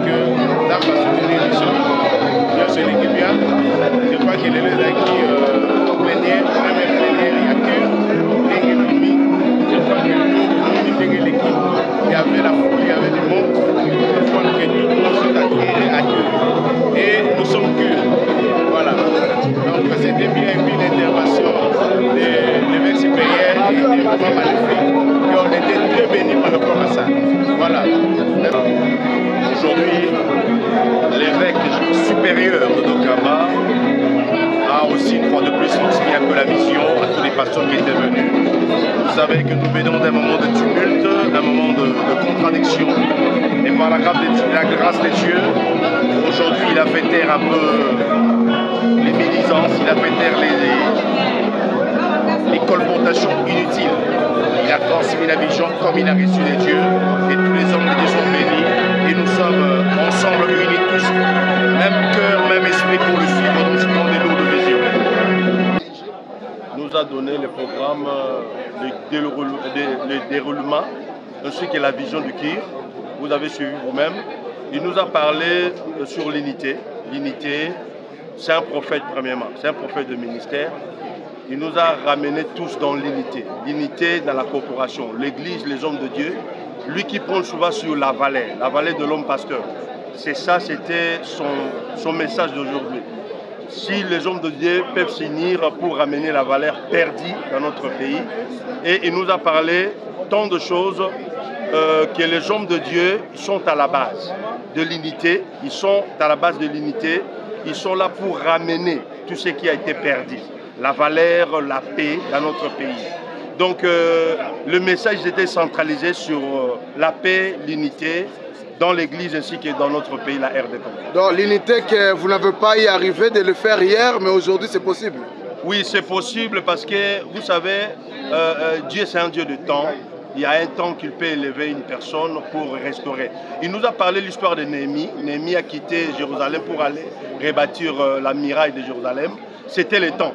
que dans la soutenir les gens, bien sûr l'équipe bien, je crois qu'il est là qui plénière, même plénière, il y a que l'équipe, je crois que nous l'équipe, il y avait la foule, il y avait du monde, je crois que tout le monde s'est attiré à Dieu. Et nous sommes que, voilà. Donc c'était bien, et puis l'intervention de l'évêque supérieur était vraiment magnifique, et on était très bénis par rapport à ça. Voilà. Aujourd'hui, l'évêque supérieur de Dokamba a aussi une fois de plus transmis un peu la vision à tous les pasteurs qui étaient venus. Vous savez que nous venons d'un moment de tumulte, d'un moment de contradiction. Et par la grâce de Dieu, aujourd'hui il a fait taire un peu les médisances, il a fait taire les colportations inutiles. Il a transmis la vision comme il a reçu de Dieu. Et tous les hommes de Dieu sont bénis. Et nous sommes ensemble unis tous. Même cœur, même esprit pour le suivre dans des lourdes visions. Nous a donné le programme, le déroulement, ainsi que la vision du Kir. Vous avez suivi vous-même. Il nous a parlé sur l'unité. L'unité, c'est un prophète premièrement, c'est un prophète de ministère. Il nous a ramenés tous dans l'unité. L'unité dans la corporation. L'Église, les hommes de Dieu. Lui qui prend souvent sur la vallée de l'homme pasteur. C'est ça, c'était son message d'aujourd'hui. Si les hommes de Dieu peuvent s'unir pour ramener la valeur perdue dans notre pays. Et il nous a parlé tant de choses que les hommes de Dieu sont à la base de l'unité. Ils sont à la base de l'unité. Ils sont là pour ramener tout ce qui a été perdu. La valeur, la paix dans notre pays. Donc le message était centralisé sur la paix, l'unité dans l'Église ainsi que dans notre pays, la RD Congo. Donc l'unité que vous n'avez pas y arrivé de le faire hier, mais aujourd'hui c'est possible. Oui, c'est possible parce que vous savez, Dieu c'est un Dieu de temps. Il y a un temps qu'il peut élever une personne pour restaurer. Il nous a parlé de l'histoire de Néhémie. Néhémie a quitté Jérusalem pour aller rebâtir la muraille de Jérusalem. C'était le temps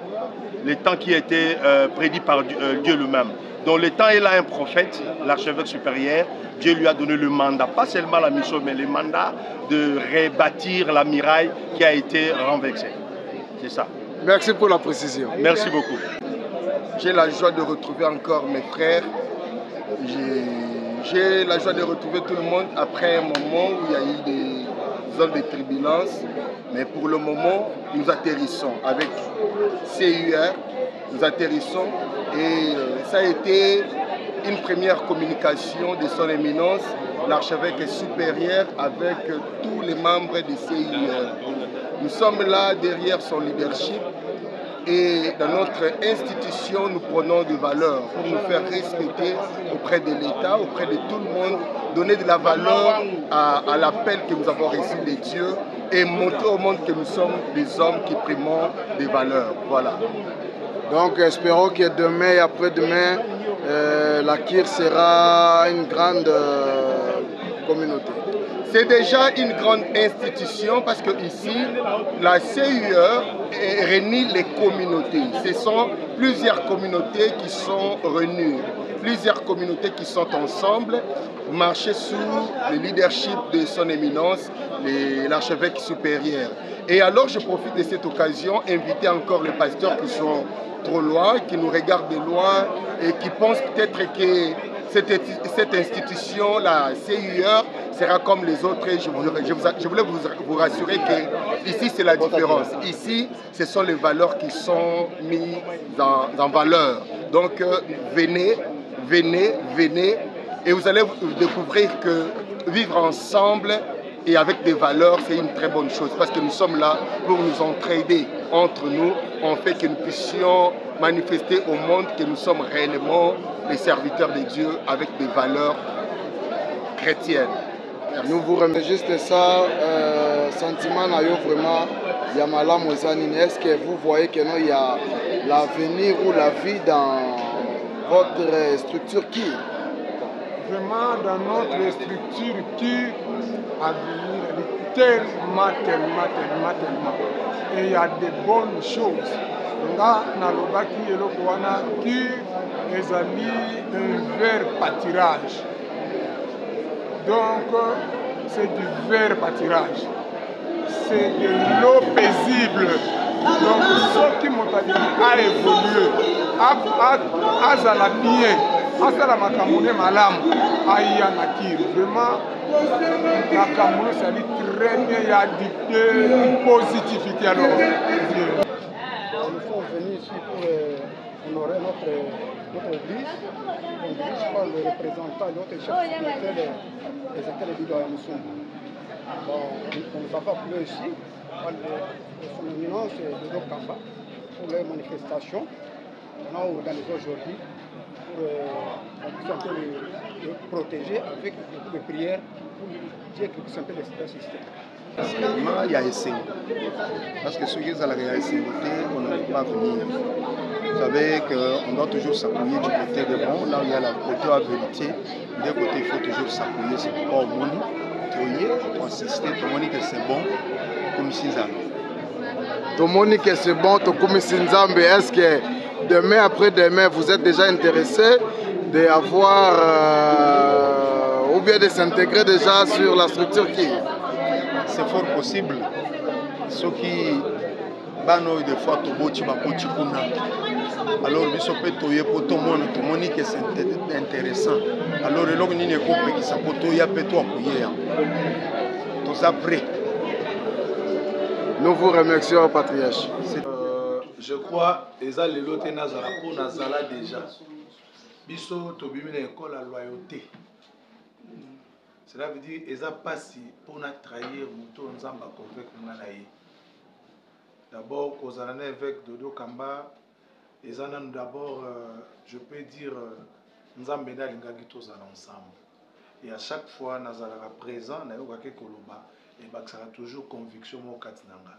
qui a été prédit par Dieu lui-même. Donc le temps, il a un prophète, l'archevêque supérieur. Dieu lui a donné le mandat, pas seulement la mission, mais le mandat de rebâtir la muraille qui a été renversée. C'est ça. Merci pour la précision. Merci beaucoup. J'ai la joie de retrouver encore mes frères. J'ai la joie de retrouver tout le monde après un moment où il y a eu des zones de turbulence. Mais pour le moment, nous atterrissons avec CUR, nous atterrissons et ça a été une première communication de son éminence, l'archevêque supérieur avec tous les membres de CUR. Nous sommes là derrière son leadership et dans notre institution, nous prenons des valeurs pour nous faire respecter auprès de l'État, auprès de tout le monde, donner de la valeur à l'appel que nous avons reçu de Dieu et montrer au monde que nous sommes des hommes qui primons des valeurs. Voilà. Donc espérons que demain et après-demain, la KIR sera une grande communauté. C'est déjà une grande institution parce que ici, la CUR réunit les communautés. Ce sont plusieurs communautés qui sont réunies, plusieurs communautés qui sont ensemble, marcher sous le leadership de son éminence, l'archevêque supérieur. Et alors, je profite de cette occasion, inviter encore les pasteurs qui sont trop loin, qui nous regardent de loin et qui pensent peut-être que cette institution, la CUR, sera comme les autres. Je voulais vous rassurer que ici, c'est la différence. Ici, ce sont les valeurs qui sont mises en valeur. Donc, venez, et vous allez découvrir que vivre ensemble et avec des valeurs, c'est une très bonne chose parce que nous sommes là pour nous entraider entre nous, en fait que nous puissions manifester au monde que nous sommes réellement les serviteurs de Dieu avec des valeurs chrétiennes. Merci. Nous vous remercions juste ça, sentiment vraiment, il y a malam. Est-ce que vous voyez que non, il y a l'avenir ou la vie dans votre structure qui? Vraiment, dans notre structure qui a venu tellement. Et il y a de bonnes choses. Nga nalobaki eloko wana qui ezali un vert pâturage. Donc c'est du vert pâturage. C'est de l'eau paisible. Donc, ce qui m'a a évolué, azala bien, azala makamone malam, aïe nakir. Vraiment, la Cameroun, ça dit très bien, il y a du positivité. Alors, nous sommes venus ici pour honorer notre église, conduite par le représentant de notre chef spirituel des écoles de Bidoyamoussoum. Bon, on ne va pas plus ici, son éminence de Dodo Kamba, pour les manifestations qu'on a organisées aujourd'hui, pour qu'on puisse le protéger avec des prières pour dire que c'est un peu l'assisté. Il y a essayé. Parce que ceux qui ont essayé, on ne peut pas venir. Vous savez qu'on doit toujours s'appuyer du côté de bon, là où il y a la côté à vérité, d'un côté il faut toujours s'appuyer, c'est pourquoi au monde, pour assister, tout le monde dit que c'est bon, comme Sinzambe. Tout le monde dit que c'est bon, comme Sinzambe. Est-ce que demain après demain, vous êtes déjà intéressé d'avoir ou bien de s'intégrer déjà sur la structure qui c'est fort possible. Ceux qui bano des fois toboti bakoti kuna. Alors biso pe toye po to moni que c'est intéressant. Alors le log ni ne coupe qui sa poto ya pe to akuye. Tous après. Nous vous remercions patriarche. Je crois eza lelo te nazala po nazala déjà. Biso tobimi na école à loyauté. Cela veut dire qu'ils n'ont pas si pour trahir Mouto Nzamba avec Manaï. D'abord, aux années avec Dodo Kamba, ils en ont d'abord, je peux dire, Nzambena Lingagi tous ensemble. Et à chaque fois, nous sommes présents, nous avons Koloba, et nous avons toujours conviction au Katinanga.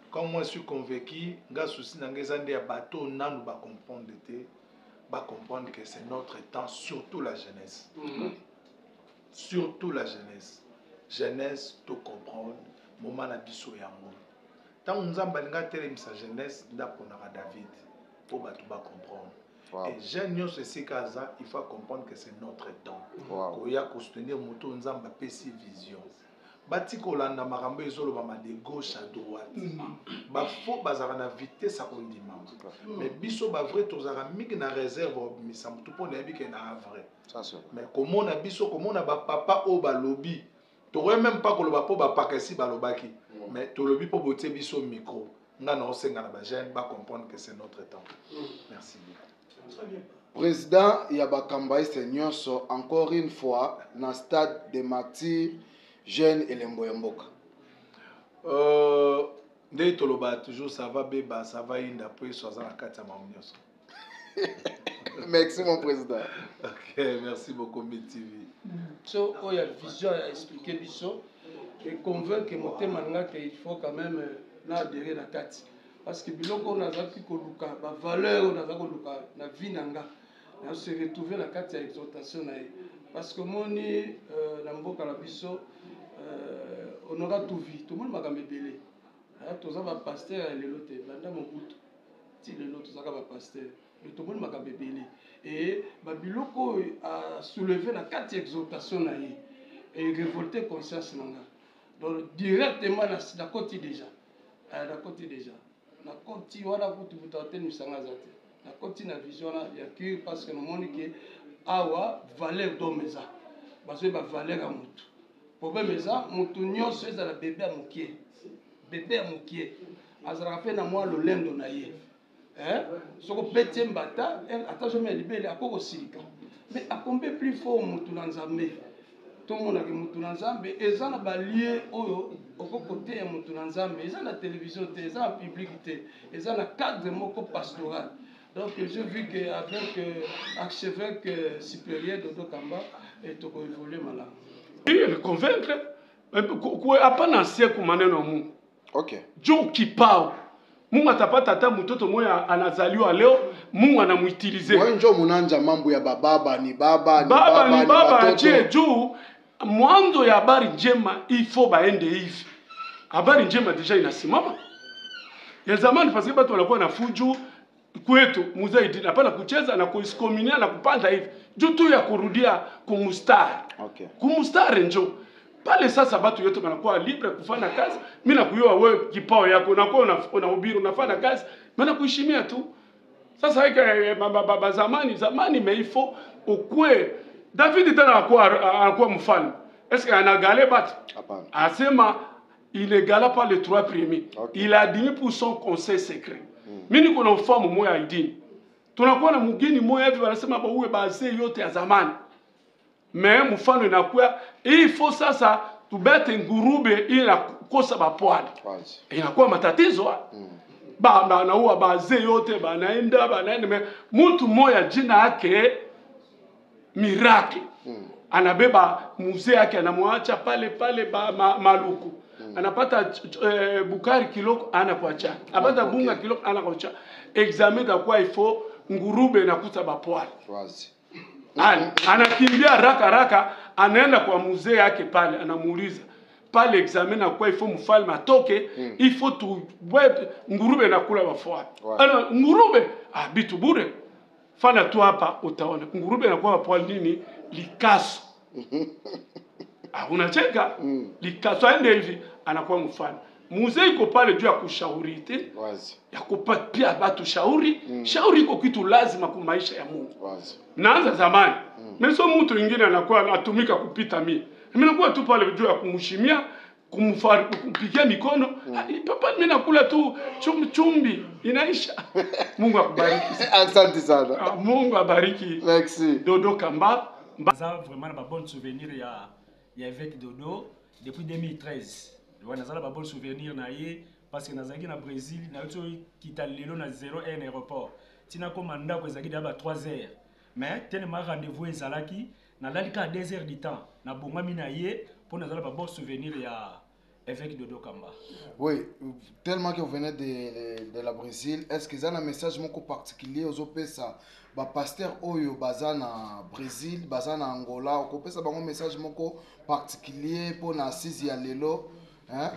Comme moi je suis convaincu, nous avons souci d'engager un bateau, nous allons comprendre que c'est notre temps, surtout la jeunesse. Surtout la jeunesse. Jeunesse, tout comprendre. Moment na biso yango. Tant nous avons sa jeunesse, nous avons David. Pour comprendre. Wow. Et jeunes, c'est ça, il faut comprendre que c'est notre temps. Wow. Il y a qu'à soutenir moto nous avons PC vision. Bati kolanda marambo ezolo bama de gauche à droite. Ba faut bazara na vitesse à condiment. Mais biso ba vrai tozara mik na réserve misam tout pour na bi que na vrai. Ça c'est. Mais comment na biso comment na ba papa o ba lobby. T'aurais même pas que le papa ba pakasi ba lobaki. Mais to lobby pour botter biso micro. Nga na osenga na ba jeune ba comprendre que c'est notre temps. Merci beaucoup. Très bien. Président Yabakamba Seigneur encore une fois dans stade de martyrs jeune et l'emboyamboka. Dès toloba toujours ça va béba, ça va inda après soit à la carte à mamnios. Merci mon président. Ok, merci beaucoup MTV. So il y a vision à expliquer biso et convaincre mon témoignage qu'il faut quand même adhérer la carte parce que biloko on a zaki koluka ba valeur on a zaki koluka na vie nanga na se retrouver la carte à exhortation na parce que moni na mboka la biso on aura tout vu, tout le monde m'a gambé belé. Tout ça va pasteur et l'autre, banda mon bout. Si l'autre ça va pasteur, mais tout le monde m'a gambé belé. Et Babiloko a soulevé la quatre exhortations et révolté conscience nanga. Donc directement la côté déjà, la côté déjà, la côté voilà pour tout vous tenter nous sangazate. La côté na vision là, il y a que parce que nous montre que awa valeur d'omeza, parce que ba valeur à mutu. Problème est ça, mutu nyonso est la bébé à mokié, bébé à mokié. Azara fait na moi le lendo na ye. Hein? Soko petit mbata, attention mais libéré à koko silika. Mais à combien plus fort mutu na nzambe? Tout le monde a mutu na nzambe et ça na balié oyo au côté ya mutu na nzambe, et ça na télévision, et ça na publicité, et ça na cadre moko pastoral. Donc j'ai vu qu'avec l'archevêque supérieur Dodo Kamba, et tout évolué malin. Le convaincre, hapana siku maneno Mungu. Okay. Juu kipao. Mungu atapata hata mtoto mmoja anazaliwa leo, Mungu anamuutilize. Wewe njoo munanja mambo ya baba ni baba ni baba ni baba je juu mwanzo ya habari njema ifo baende hivi. Habari njema deja inasimama. Ya zamani parce que watu walikuwa na fuju kwetu muzaidi hapana kucheza na kuisikominia na kupanda hivi. Juu tu ya kurudia kumustari. Okay. Kumustari njoo pale sasa batu yote wanakuwa libre kufanya kazi. Mimi nakuyua wewe kipao yako unakuwa unahubiri unafanya kazi, mimi nakuheshimia tu. Sasa hike baba zamani meifo ukwe David tena anakuwa mfalme. Est-ce qu'il a galé bat? Asema il égala pas les 3 premiers. Okay. Il a admis pour son conseil secret. Mimi niko na ufahamu moya idini. Tunakuwa na mgeni moya hivi wanasema uwe bazee yote ya zamani. Mais mfano inakuwa il faut sasa tubete ngurube ili nakosa bapwani. Inakuwa matatizo. Naua bazee yote banaenda mtu moya jina yake Miracle. Anabeba muzee yake anamwacha pale Maluku. Anapata Bukari kiloko anakuacha. Anapata bunga kiloko anakuacha. Examen da kwa ifo ngurube nakuta bapwani. Wazi. Anakimbia raka anaenda kwa muzee yake pale anamuuliza. Pale examen na kwa ifo mfalme atoke, ifo tu ngurube nakula bapwani. Ngurube bitu bure. Fana tu hapa utaona ngurube anakuwa bapwani nini? Likaso. Unacheka? Likaso aende hivi anakuwa mfano. Muzee iko pale juu ya kushauri wazi. Ya kupia batu shauri. Shauri iko kitu lazima kwa maisha ya Mungu. Wazi. Naanza zamani. Meso mtu mwingine anakuwa anatumika kupita mimi. Mimi nakuwa tu pale juu ya kumheshimia, kumpigia mikono. Papa mimi nakula tu chumbi inaisha. Mungu akubariki. Asante sana. Mungu abariki. Merci. Dodo Kamba. Ça vraiment un bon souvenir il y avec Dodo depuis 2013. On a un bon souvenir parce que nous sommes au Brésil, nous avons quitté lelo na 01 aéroport. Tina commanda ko ezaki d'aba 3 heures. Mais tellement rendez-vous ezalaki na lalika 2 heures du temps. Na bongami na ye pour nous avoir un bon souvenir avec Dodo Kamba. Oui, tellement que vous venez de la Brésil, est-ce que vous avez un message particulier aux OPSA? Ba pasteur oyo bazana Brésil, bazana Angola, okopesa bango message moko particulier pour na 6 ya lelo, hein?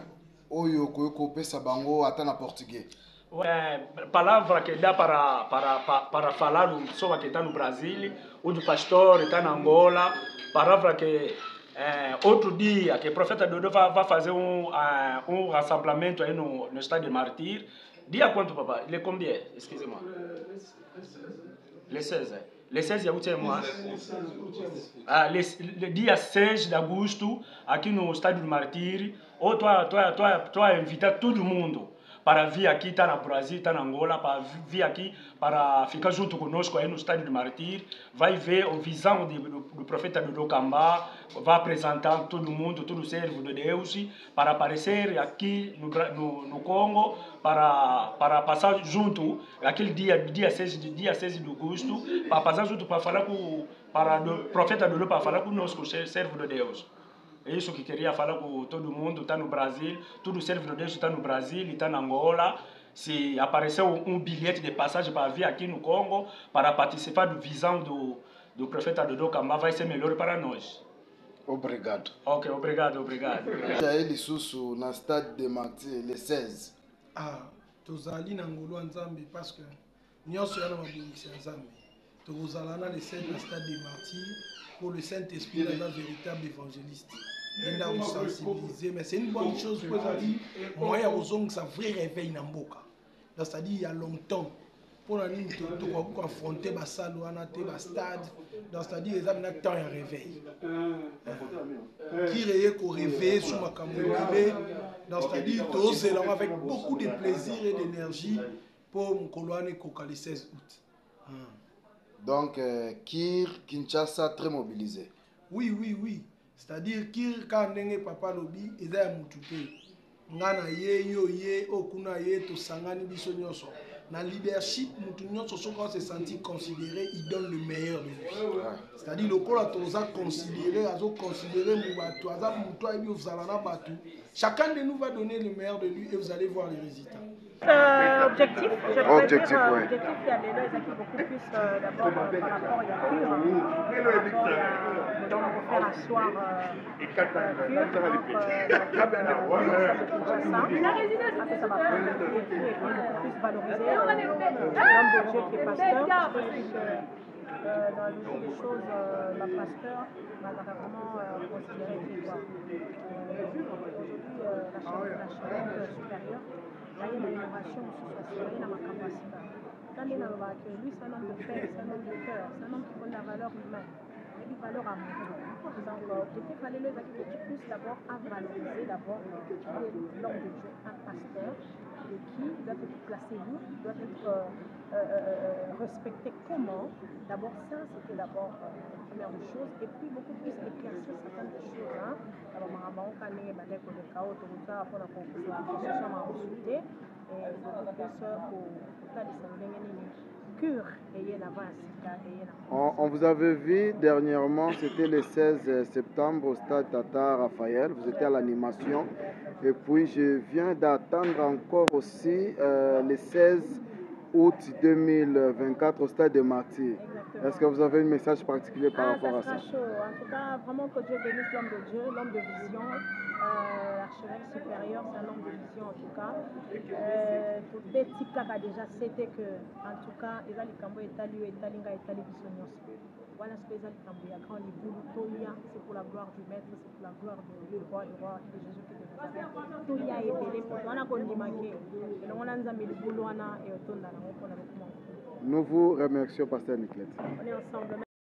Oyo kopesa bango ata na portugais. Ouais, palavra que dá para falar sobre que está no Brasil, o do pastor está na Angola, palavra que outro dia que o profeta Dodo vai fazer um rassemblamento aí no estado de Martir. Dia quanto, papa? Il est combien? Excusez-moi. Le 16. Le 16 de mois. Le dia 16 de agosto, aqui no estádio do Martir, ou tu invita todo mundo para vir aqui, está no Brasil, está na Angola, para vir aqui, para ficar junto conosco aí no estádio do Martir. Vai ver a visão do profeta Dodo Kamba, vai apresentar todo mundo, todo servo de Deus, para aparecer aqui no Congo, para passar junto, aquele dia 6 de agosto, para passar junto para falar com o profeta Dodo, para falar conosco, servo de Deus. É isso que queria falar com todo mundo, está no Brasil, todo servo de Deus está no Brasil, está na Angola. Se aparecer um bilhete de passagem para vir aqui no Congo, para participar da visão do profeta Dodo Kamba, vai ser melhor para nós. Obrigado. Ok, obrigado. Já ele susso na stade de Martir, le 16. Tozali na Angola Nzambe parce que nyonso yana mabongisi ya Nzambe. Tozala na le 16 na stade de Martir pour le Saint-Esprit est un véritable évangéliste. Il a nous sensibiliser, mais c'est une bonne chose pour Zali. Moi, il y a aux ça vrai réveil dans Mboka. C'est-à-dire il y a longtemps. Pour nous affronter la salle ou la stade. C'est-à-dire les hommes temps un réveil. Qui réveille qu'on réveille sur ma caméra. C'est-à-dire tous c'est là avec beaucoup de plaisir et d'énergie pour mon colonne Coca le 16 août. Donc, Kir, Kinshasa, très mobilisé. Oui. C'est-à-dire Kir, quand on papa lobby, il est moutoupé. Ngana ye, okuna ye, to sangani biso nyonso. Na leadership, mutu nyonso quand se senti considéré, il donne le meilleur de lui. C'est-à-dire le col a toza considéré, moubatou, azab moutou aïbi ozalana batou. Chacun de nous va donner le meilleur de lui et vous allez voir les résultats. Objectif, oui. Objectif, il y a des lois qui beaucoup plus d'abord par rapport à la cure. Donc, on va faire un soir cure. Ça va beaucoup plus valoriser l'homme de Dieu qui est pasteur. dans le jeu des choses, la pasteur va vraiment considérer que quoi. Aujourd'hui, la chaîne supérieure, là, il y a une innovation sous il y a ma capacité. Quand il y a lui, c'est un homme de paix, c'est un homme de cœur, c'est un homme qui donne la valeur humaine. Une valeur à moto. Donc, il fallait le plus d'abord à valoriser d'abord l'homme de Dieu, un pasteur, de qui doit être placé où, doit être respecté comment. D'abord, ça, c'était d'abord la première des choses. Et puis, beaucoup plus éclaircir certaines choses. Alors, Marabon, quand il y a des chaos, tout ça, pour la conclusion, et beaucoup plus on vous avait vu dernièrement, c'était le 16 septembre au stade Tata Raphaël, vous étiez à l'animation. Et puis je viens d'attendre encore aussi le 16 août 2024 au stade de Martyrs. Est-ce que vous avez un message particulier par rapport à ça? Chaud. En tout cas, vraiment que Dieu bénisse l'homme de Dieu, l'homme de vision. L'archevêque supérieur, c'est un homme de vision en tout cas. Tout petit cas a déjà c'était que, en tout cas, il a les cambo étalus, étalinga, étalus, voilà ce que les Alcambouya, quand les Bouloutoya, c'est pour la gloire du Maître, c'est pour la gloire du roi, de Jésus-Christ de Nazareth. Toya est belé, on a condimaqué, et on a mis le boulot et on a Nous vous remercions, Pasteur Nicolette. On est ensemble.